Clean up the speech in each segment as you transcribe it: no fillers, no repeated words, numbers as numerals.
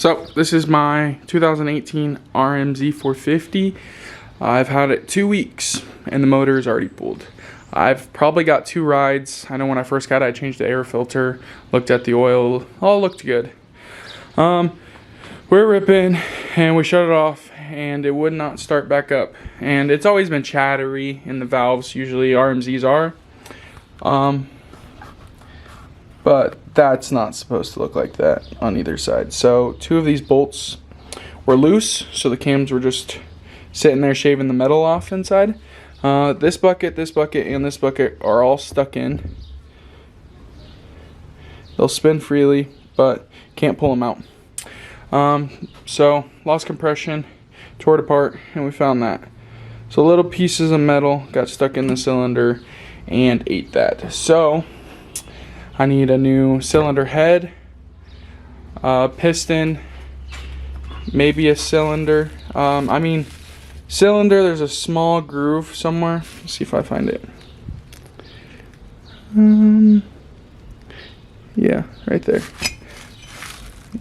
So this is my 2018 RMZ 450. I've had it 2 weeks and the motor is already pulled. I've probably got 2 rides. I know when I first got it, I changed the air filter, looked at the oil, all looked good. We're ripping and we shut it off and it would not start back up. And it's always been chattery in the valves, usually RMZs are. But that's not supposed to look like that on either side. So 2 of these bolts were loose, so the cams were just sitting there shaving the metal off inside. This bucket, and this bucket are all stuck in. They'll spin freely, but can't pull them out. So lost compression, tore it apart, and we found that. So little pieces of metal got stuck in the cylinder and ate that. So I need a new cylinder head, piston, maybe a cylinder. Cylinder, there's a small groove somewhere. Let's see if I find it. Yeah, right there.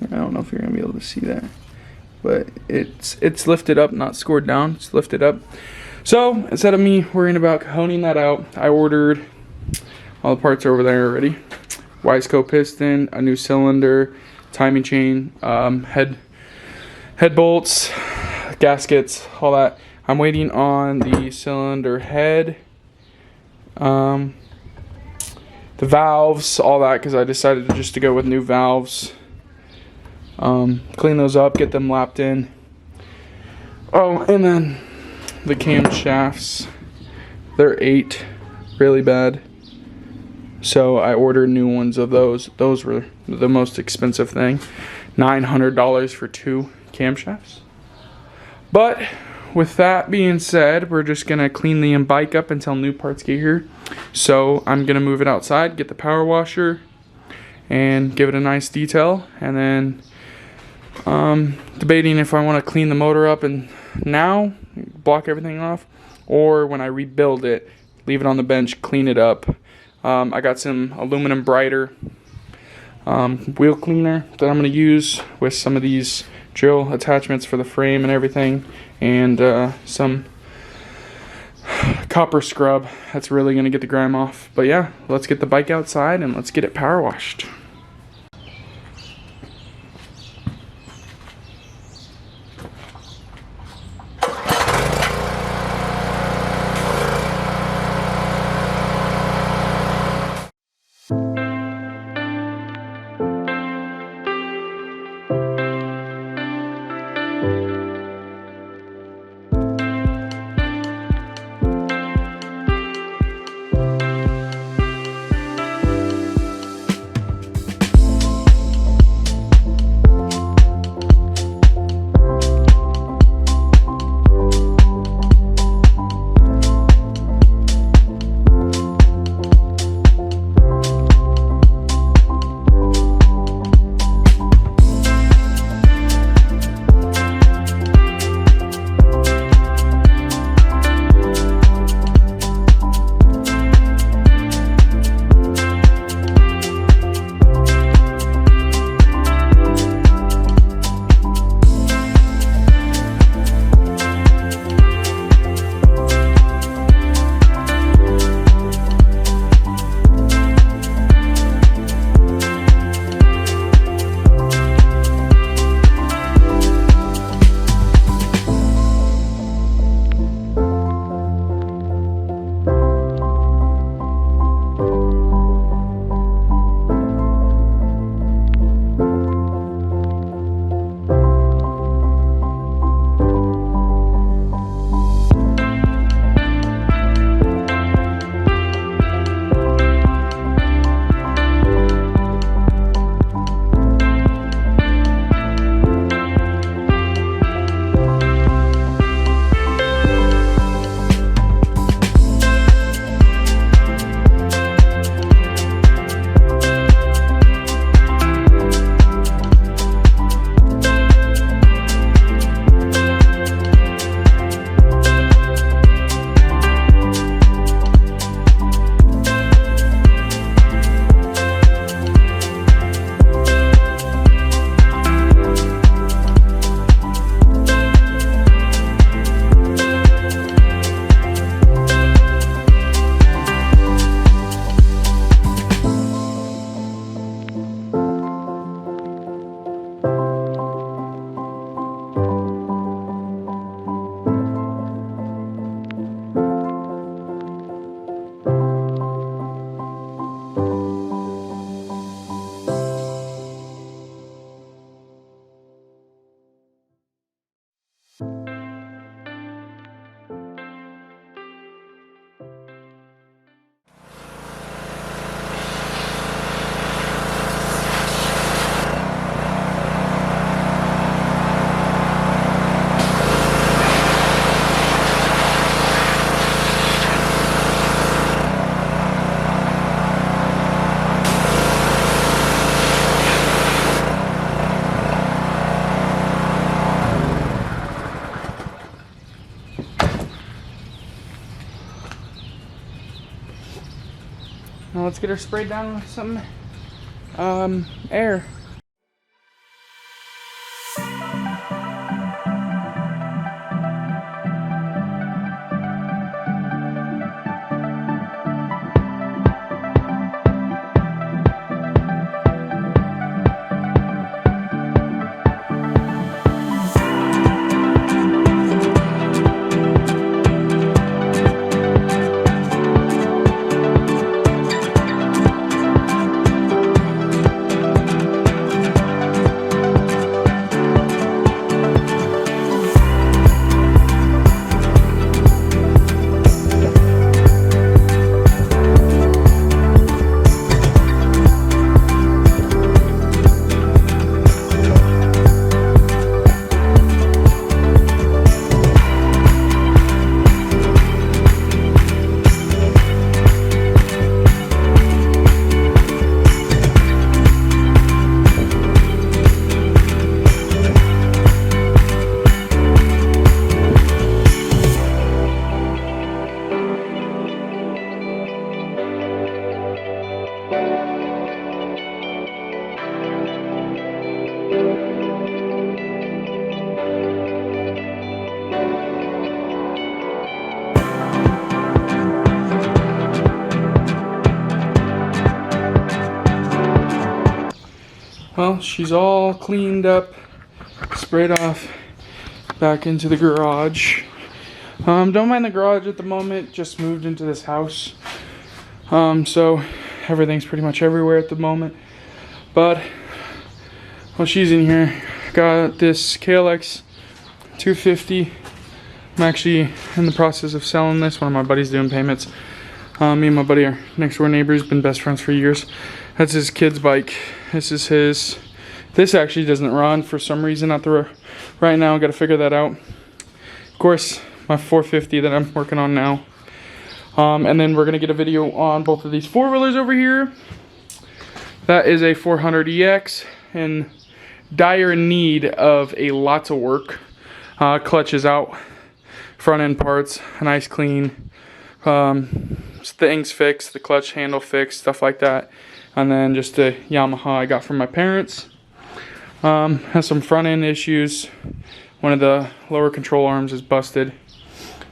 I don't know if you're gonna be able to see that, but it's lifted up, not scored down. It's lifted up. So instead of me worrying about honing that out, I ordered all the parts over there already. Wiseco piston, a new cylinder, timing chain, head bolts, gaskets, all that. I'm waiting on the cylinder head, the valves, all that, because I decided just to go with new valves. Clean those up, get them lapped in. Oh, and then the camshafts, they're 8, really bad. So I ordered new ones of those. Those were the most expensive thing. $900 for 2 camshafts. But with that being said, we're just gonna clean the bike up until new parts get here. So I'm gonna move it outside, get the power washer, and give it a nice detail. And then debating if I want to clean the motor up and now block everything off, or when I rebuild it, leave it on the bench, clean it up. I got some aluminum brighter wheel cleaner that I'm going to use with some of these drill attachments for the frame and everything, and some copper scrub that's really going to get the grime off. But yeah, let's get the bike outside and let's get it power washed. let's get her sprayed down with some air. Well, she's all cleaned up, sprayed off, back into the garage. Don't mind the garage at the moment, just moved into this house. So everything's pretty much everywhere at the moment. But while she's in here, got this KLX 250. I'm actually in the process of selling this. One of my buddies doing payments. Me and my buddy are next door neighbors, been best friends for years. That's his kid's bike. This is his. This actually doesn't run for some reason right now. Got to figure that out. Of course, my 450 that I'm working on now. And then we're gonna get a video on both of these four-wheelers over here. That is a 400EX in dire need of a lots of work. Clutch is out, front end parts, a nice clean. Things fixed, the clutch handle fixed, stuff like that. And then just a Yamaha I got from my parents. Has some front end issues. One of the lower control arms is busted.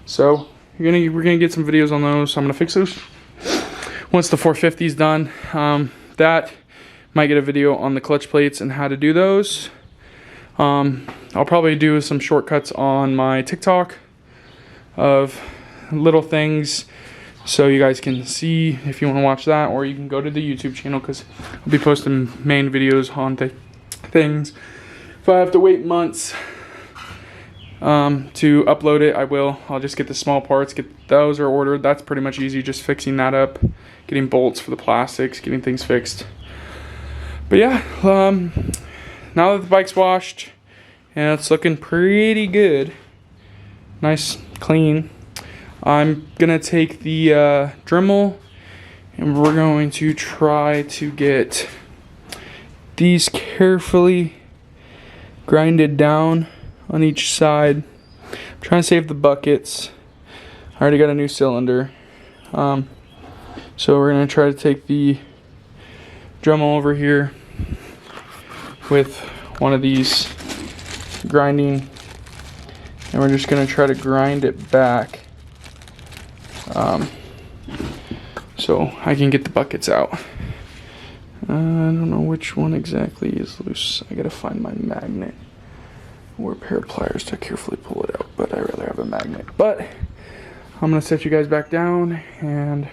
So we're gonna get some videos on those. So I'm gonna fix those once the 450 is done. That might get a video on the clutch plates and how to do those. I'll probably do some shortcuts on my TikTok of little things, so you guys can see if you want to watch that, or you can go to the YouTube channel because I'll be posting main videos on things. If I have to wait months to upload it, I will. I'll just get the small parts, get those are ordered. That's pretty much easy, just fixing that up, getting bolts for the plastics, getting things fixed. But yeah, now that the bike's washed and it's looking pretty good, nice, clean, I'm gonna take the Dremel and we're going to try to get these carefully grinded down on each side. I'm trying to save the buckets. I already got a new cylinder. So we're gonna try to take the Dremel over here with one of these grinding, and we're just gonna try to grind it back so I can get the buckets out. I don't know which one exactly is loose. I gotta find my magnet or a pair of pliers to carefully pull it out, but I rather have a magnet. But I'm gonna set you guys back down and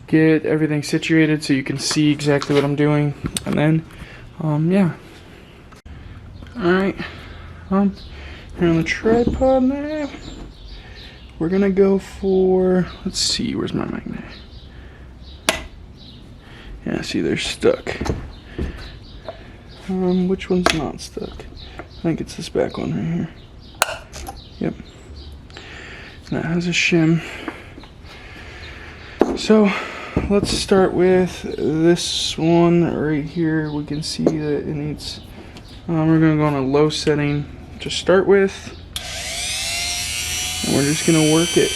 get everything situated so you can see exactly what I'm doing, and then yeah. Alright, here on the tripod now, we're gonna go for, let's see, where's my magnet? Yeah, see, they're stuck. Which one's not stuck? I think it's this back one right here. Yep. That has a shim. So let's start with this one right here. We can see that it needs, we're gonna go on a low setting to start with, and we're just gonna work it.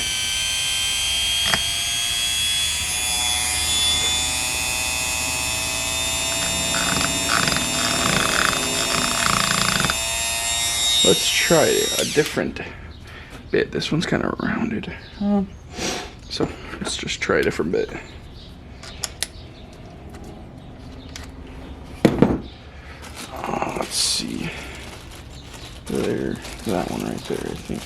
let's try a different bit. This one's kind of rounded. So let's just try a different bit. Let's see. There, that one right there, I think.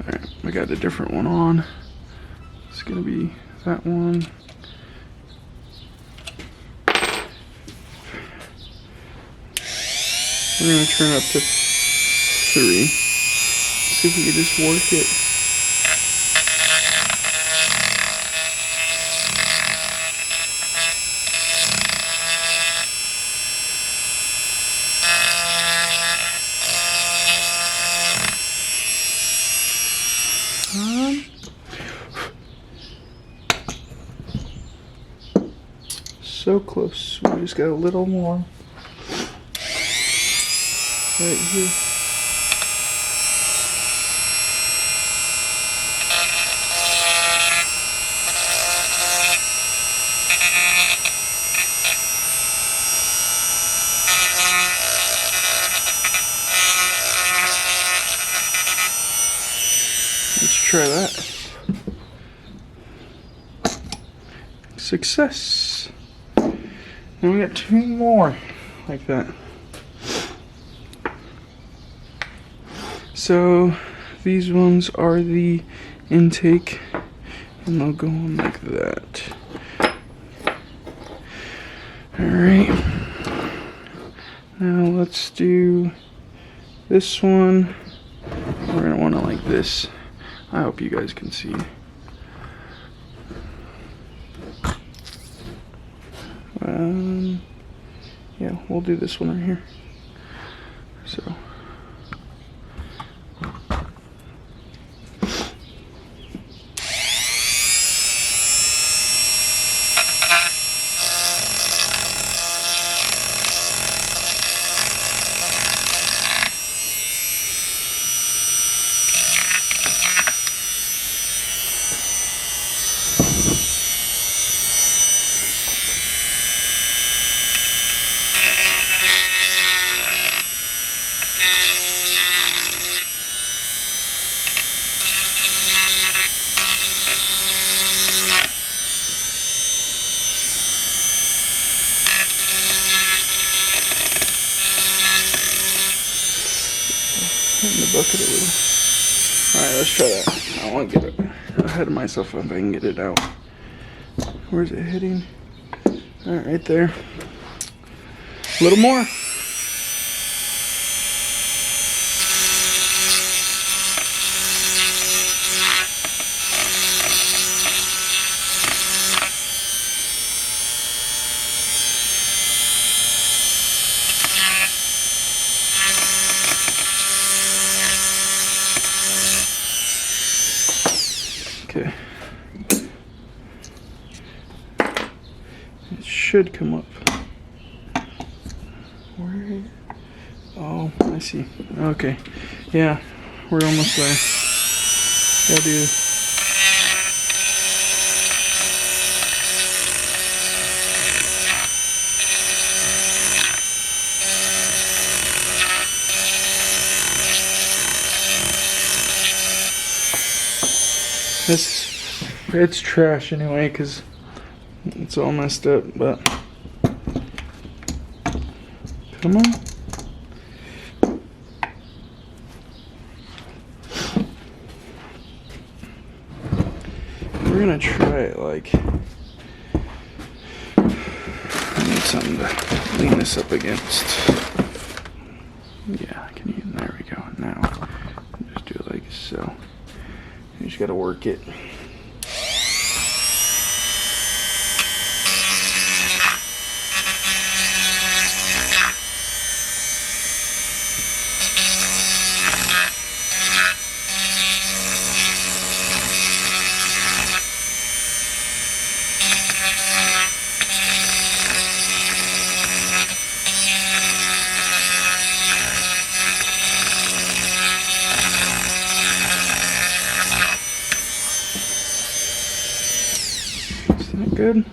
Alright, we got a different one on. It's gonna be that one. We're gonna turn up to 3. See if we can just work it. So close. We just got a little more. Right here. Let's try that. Success. And we got 2 more like that. So these ones are the intake, and they'll go on like that. Alright. Now let's do this one. We're gonna want to like this. I hope you guys can see. Yeah, we'll do this one right here. So. In the bucket a little. Alright, let's try that. I want to get it ahead of myself if I can get it out. Where's it hitting? Alright, right there. A little more. Okay. It should come up. Where? Oh, I see. Okay. Yeah, we're almost there. Gotta do. It's trash anyway, because it's all messed up, but come on. We're gonna try it like, I need something to lean this up against. Yeah, I can use, there we go. Now, just do it like so. You just gotta work it. good?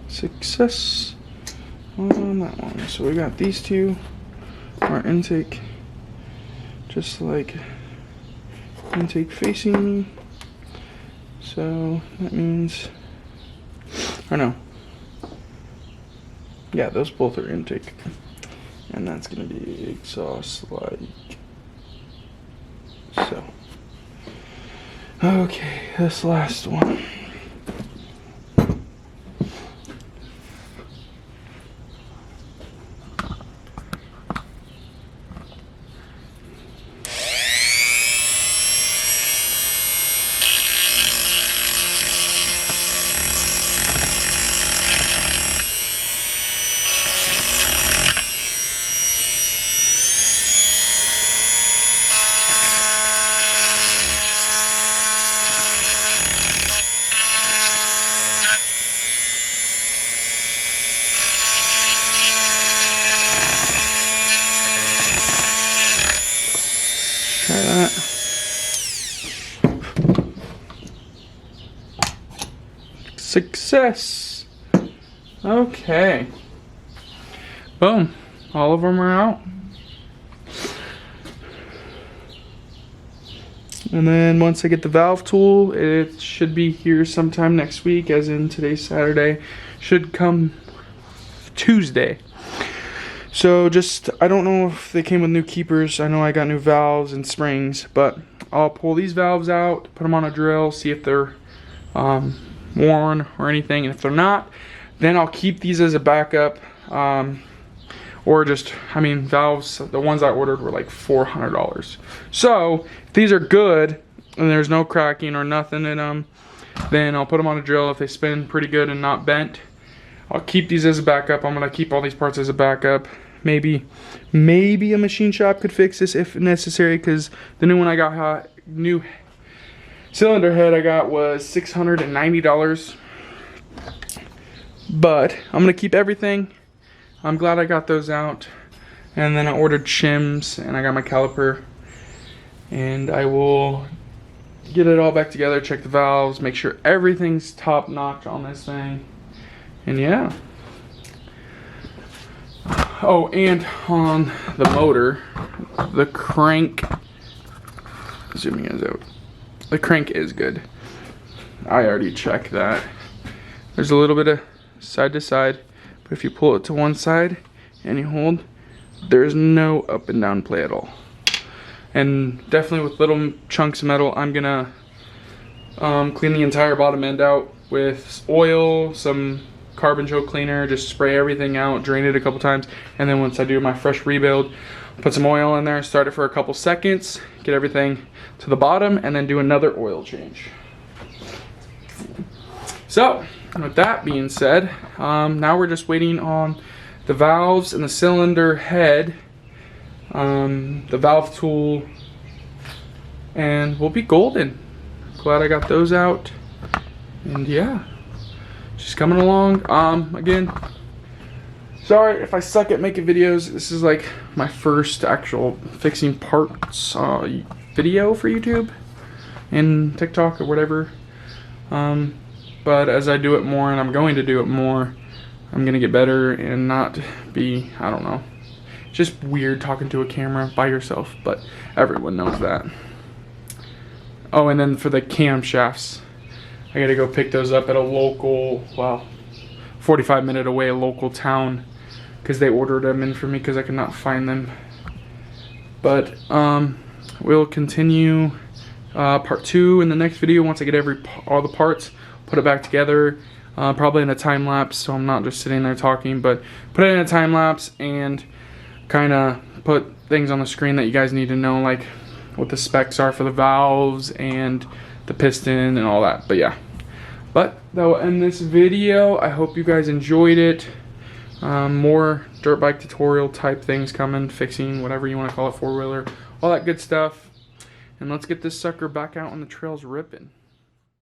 Success on that one. So we got these two, our intake, just like intake facing me. So that means, or no, yeah, those both are intake, and that's gonna be exhaust like so. Okay, this last one. Try that. Success. Okay. Boom. All of them are out. And then once I get the valve tool, it should be here sometime next week, as in today's Saturday. Should come Tuesday. So just, I don't know if they came with new keepers. I know I got new valves and springs, but I'll pull these valves out, put them on a drill, see if they're worn or anything. And if they're not, then I'll keep these as a backup. Or just, I mean, valves, the ones I ordered were like $400. So if these are good and there's no cracking or nothing in them, then I'll put them on a drill. If they spin pretty good and not bent, I'll keep these as a backup. I'm gonna keep all these parts as a backup. Maybe a machine shop could fix this if necessary, because the new one I got, new cylinder head I got, was $690. But I'm gonna keep everything. I'm glad I got those out. And then I ordered shims and I got my caliper. And I will get it all back together, check the valves, make sure everything's top notch on this thing. And yeah. Oh, and on the motor, the crank, zooming is out, the crank is good. I already checked that. There's a little bit of side to side, but if you pull it to one side and you hold, there's no up and down play at all. And definitely with little chunks of metal, I'm gonna clean the entire bottom end out with oil, some carbon choke cleaner, just spray everything out, drain it a couple times, and then once I do my fresh rebuild, put some oil in there, start it for a couple seconds, get everything to the bottom, and then do another oil change. So with that being said, now we're just waiting on the valves and the cylinder head, the valve tool, and we'll be golden. Glad I got those out. And yeah, she's coming along. Again, sorry if I suck at making videos. This is like my first actual fixing parts video for YouTube and TikTok or whatever. But as I do it more, and I'm going to do it more, I'm gonna get better and not be, I don't know, just weird talking to a camera by yourself, but everyone knows that. Oh, and then for the camshafts, I gotta go pick those up at a local, well, 45-minute away, a local town, because they ordered them in for me because I could not find them. But we'll continue part 2 in the next video once I get all the parts, put it back together, probably in a time lapse, so I'm not just sitting there talking, but put it in a time lapse and kind of put things on the screen that you guys need to know, like what the specs are for the valves and the piston and all that. But yeah, but that will end this video. I hope you guys enjoyed it. More dirt bike tutorial type things coming, fixing, whatever you want to call it, four-wheeler, all that good stuff. And let's get this sucker back out on the trails ripping.